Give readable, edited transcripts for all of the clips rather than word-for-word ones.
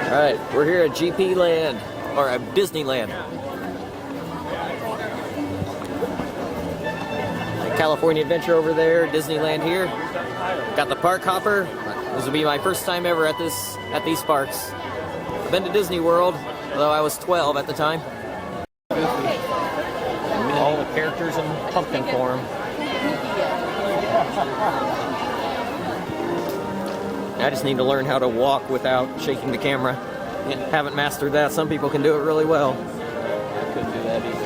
Alright, we're here at GP Land, or at Disneyland. California Adventure over there, Disneyland here. Got the park hopper. This will be my first time ever at these parks. I've been to Disney World, although I was 12 at the time. All the characters in pumpkin form. I just need to learn how to walk without shaking the camera. Haven't mastered that. Some people can do it really well. I couldn't do that either.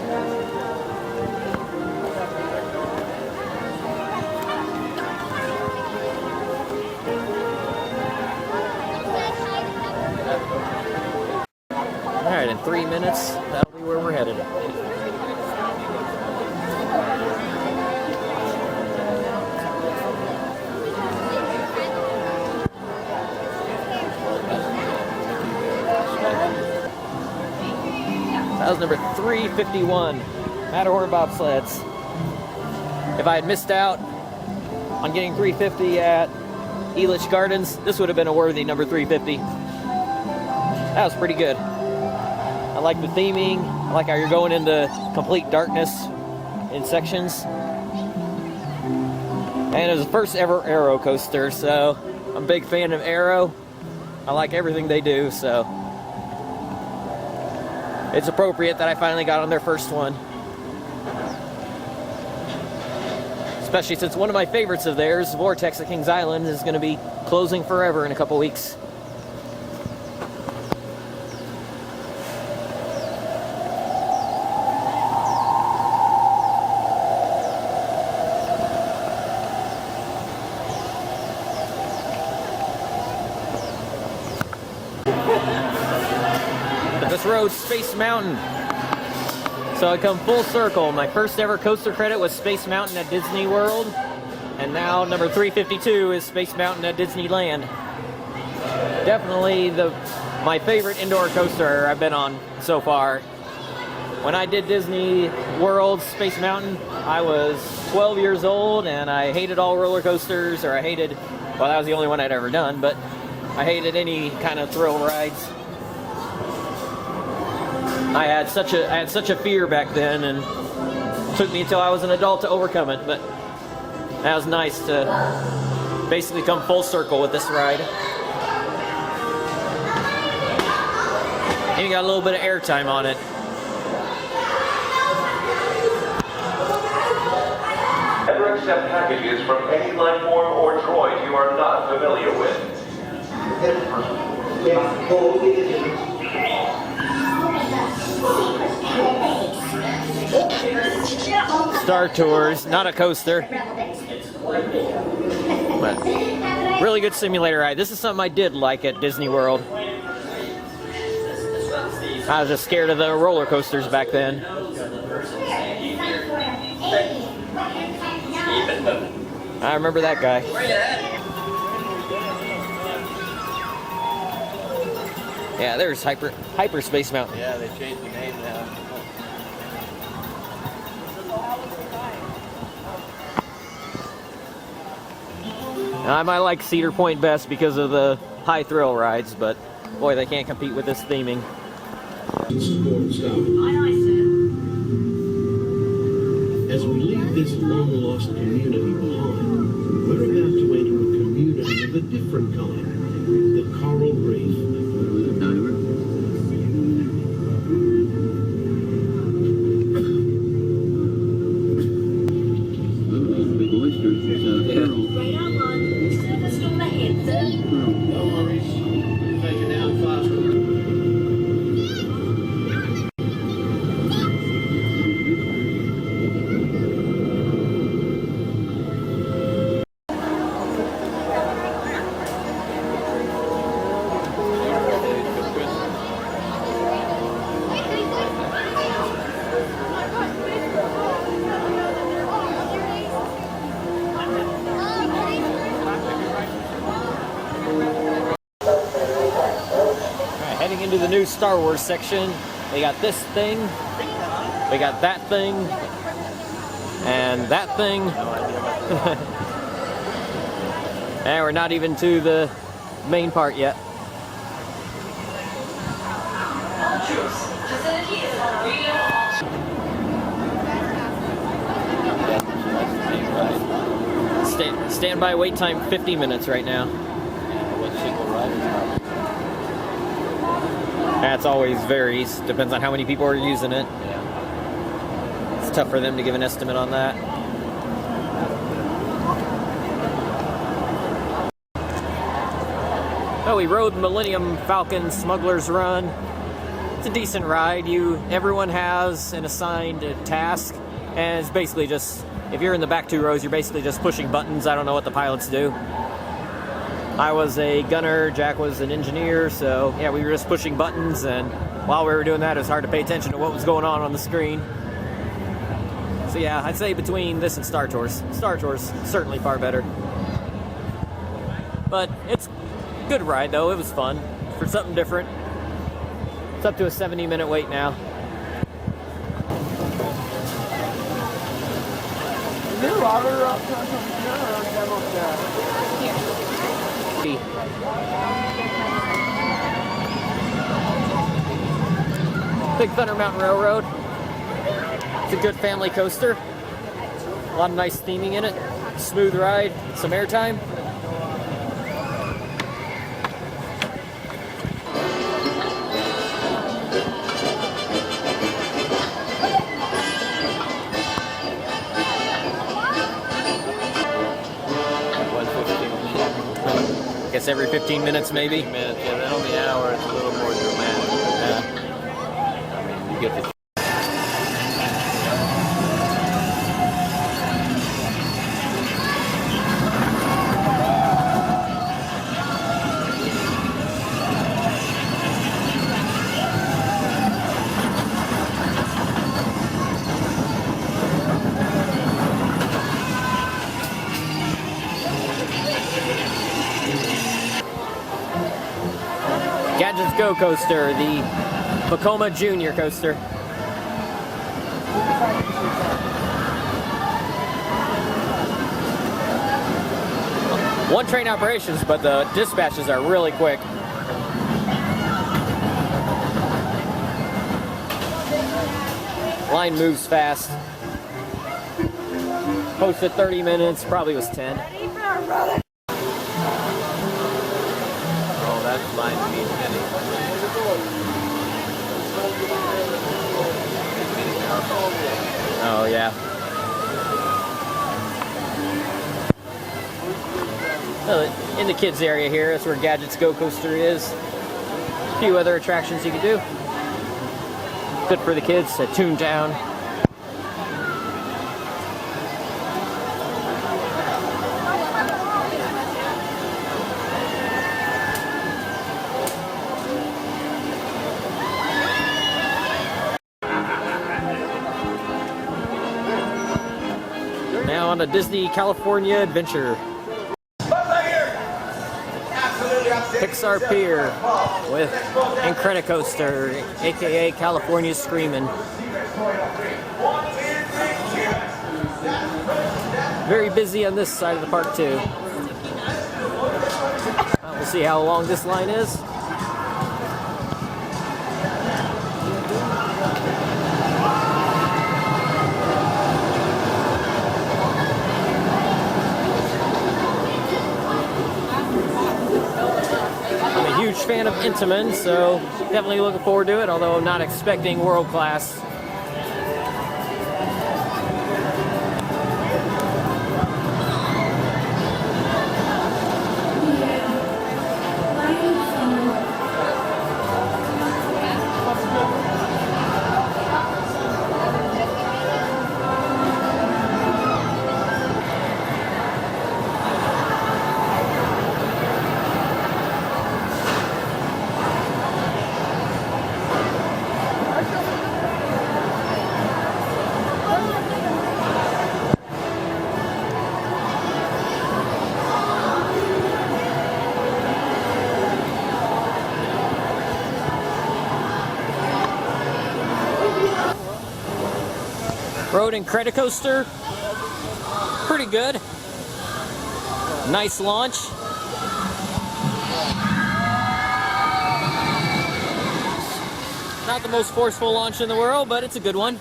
Alright, in 3 minutes, that'll be where we're headed. That was number 351, Matterhorn bobsleds. If I had missed out on getting 350 at Elitch Gardens, this would have been a worthy number 350. That was pretty good. I like the theming. I like how you're going into complete darkness in sections. And it was the first ever Aero coaster, so I'm a big fan of Aero. I like everything they do, so it's appropriate that I finally got on their first one. Especially since one of my favorites of theirs, Vortex at Kings Island, is going to be closing forever in a couple weeks. This road's Space Mountain. So I come full circle. My first ever coaster credit was Space Mountain at Disney World, and now number 352 is Space Mountain at Disneyland. Definitely my favorite indoor coaster I've been on so far. When I did Disney World Space Mountain, I was 12 years old, and I hated all roller coasters, or well, that was the only one I'd ever done, but I hated any kind of thrill rides. I had such a fear back then, and it took me until I was an adult to overcome it, but that was nice to basically come full circle with this ride. And you got a little bit of airtime on it. Never accept packages from any life form or droid you are not familiar with. Star Tours, not a coaster, but really good simulator ride. This is something I did like at Disney World. I was just scared of the roller coasters back then. I remember that guy. Yeah, there's Hyperspace Mountain. Yeah, they changed the name now. I might like Cedar Point best because of the high thrill rides, but boy, they can't compete with this theming. As we leave this long-lost community behind, we're about to enter a community of a different kind, the coral reef. Heading into the new Star Wars section, they got this thing, we got that thing, and that thing. And we're not even to the main part yet. Standby wait time 50 minutes right now. That's always varies. Depends on how many people are using it. It's tough for them to give an estimate on that. Oh, we rode Millennium Falcon Smuggler's Run. It's a decent ride. Everyone has an assigned task, and it's basically just, if you're in the back 2 rows, you're basically just pushing buttons. I don't know what the pilots do. I was a gunner, Jack was an engineer, so yeah, we were just pushing buttons, and while we were doing that, it was hard to pay attention to what was going on the screen. So yeah, I'd say between this and Star Tours. Star Tours, certainly far better. But it's a good ride though, it was fun. For something different. It's up to a 70-minute wait now. Big Thunder Mountain Railroad. It's a good family coaster. A lot of nice theming in it. Smooth ride, some airtime. I guess every 15 minutes maybe. 15 minutes, yeah, then on the hour it's a little more dramatic. Yeah. I mean, you get the Gadgets Go coaster, the Vekoma Junior coaster. One train operations, but the dispatches are really quick. Line moves fast. Posted 30 minutes, probably was 10. oh, that's line to meet many. Oh yeah. In the kids area here, that's where Gadgets Go coaster is. A few other attractions you can do. Good for the kids to tune down. Now on a Disney California adventure. Pixar Pier with Incredicoaster, aka California Screamin'. Very busy on this side of the park too. We'll see how long this line is. Huge fan of Intamin, so definitely looking forward to it, although I'm not expecting world class. Rode Incredicoaster, pretty good. Nice launch. Not not the most forceful launch in the world, but it's a good one.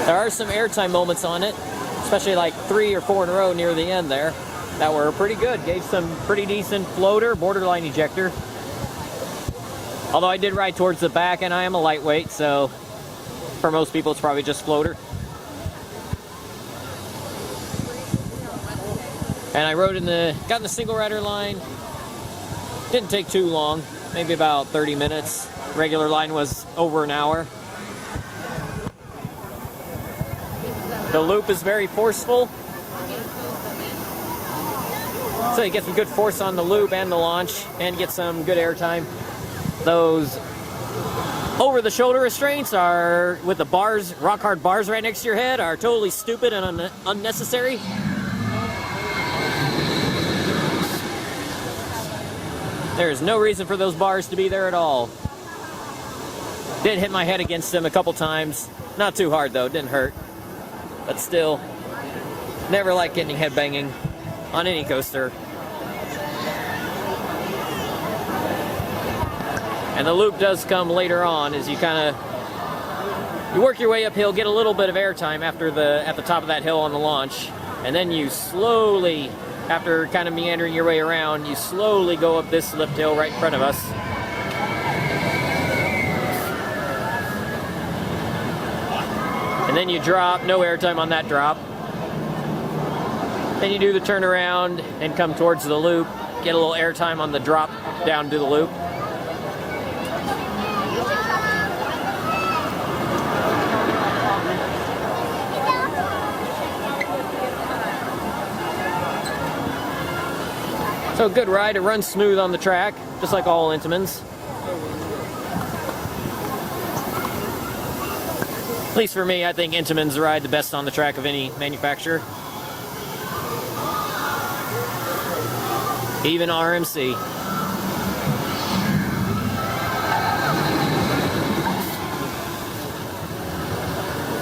There are some airtime moments on it, especially like 3 or 4 in a row near the end there, that were pretty good. Gave some pretty decent floater, borderline ejector. Although I did ride towards the back and I am a lightweight, so for most people it's probably just floater. And I rode got in the single rider line. Didn't take too long, maybe about 30 minutes. Regular line was over an hour. The loop is very forceful. So you get some good force on the loop and the launch and get some good airtime. Those over-the-shoulder restraints are, with the bars, rock-hard bars right next to your head, are totally stupid and unnecessary. There's no reason for those bars to be there at all. Did hit my head against them a couple times. Not too hard though, didn't hurt. But still, never like getting head banging on any coaster. And the loop does come later on as you you work your way uphill, get a little bit of airtime at the top of that hill on the launch, and then you slowly, after kind of meandering your way around, you slowly go up this lift hill right in front of us. And then you drop, no airtime on that drop. Then you do the turnaround and come towards the loop, get a little airtime on the drop down to the loop. So good ride, it runs smooth on the track, just like all Intamins. At least for me, I think Intamins ride the best on the track of any manufacturer. Even RMC.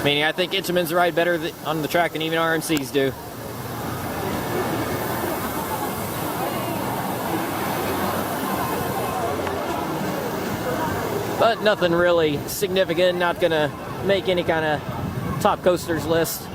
Meaning I think Intamins ride better on the track than even RMCs do. But nothing really significant, not gonna make any kind of top coasters list.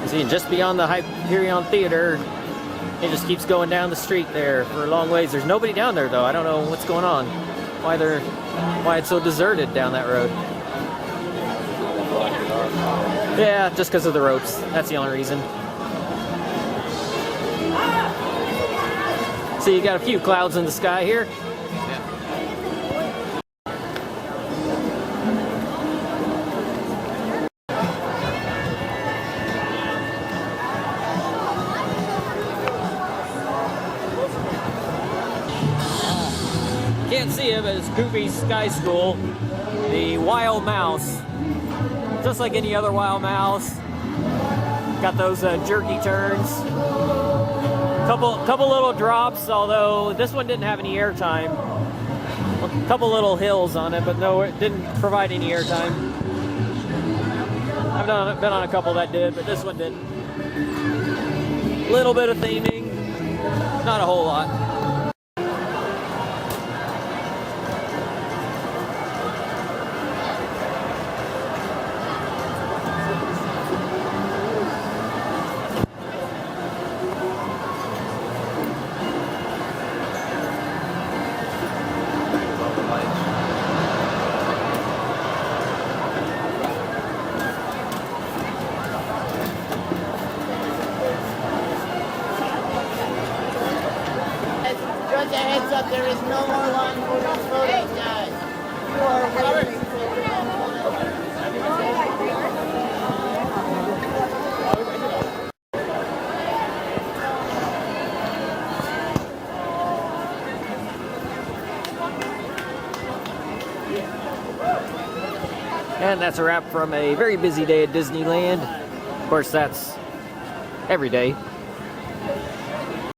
See, just beyond the Hyperion Theater, it just keeps going down the street there for a long ways. There's nobody down there though. I don't know what's going on. Why it's so deserted down that road. Yeah, just because of the ropes. That's the only reason. See, you got a few clouds in the sky here. Can't see it, but it's Goofy's Sky School. The Wild Mouse. Just like any other Wild Mouse. Got those jerky turns. Couple little drops, although this one didn't have any airtime. A couple little hills on it, but no, it didn't provide any airtime. I've been on a couple that did, but this one didn't. Little bit of theming, not a whole lot. Just a heads up, there is no more line for these photos, guys. You are waiting for And that's a wrap from a very busy day at Disneyland. Of course, that's every day.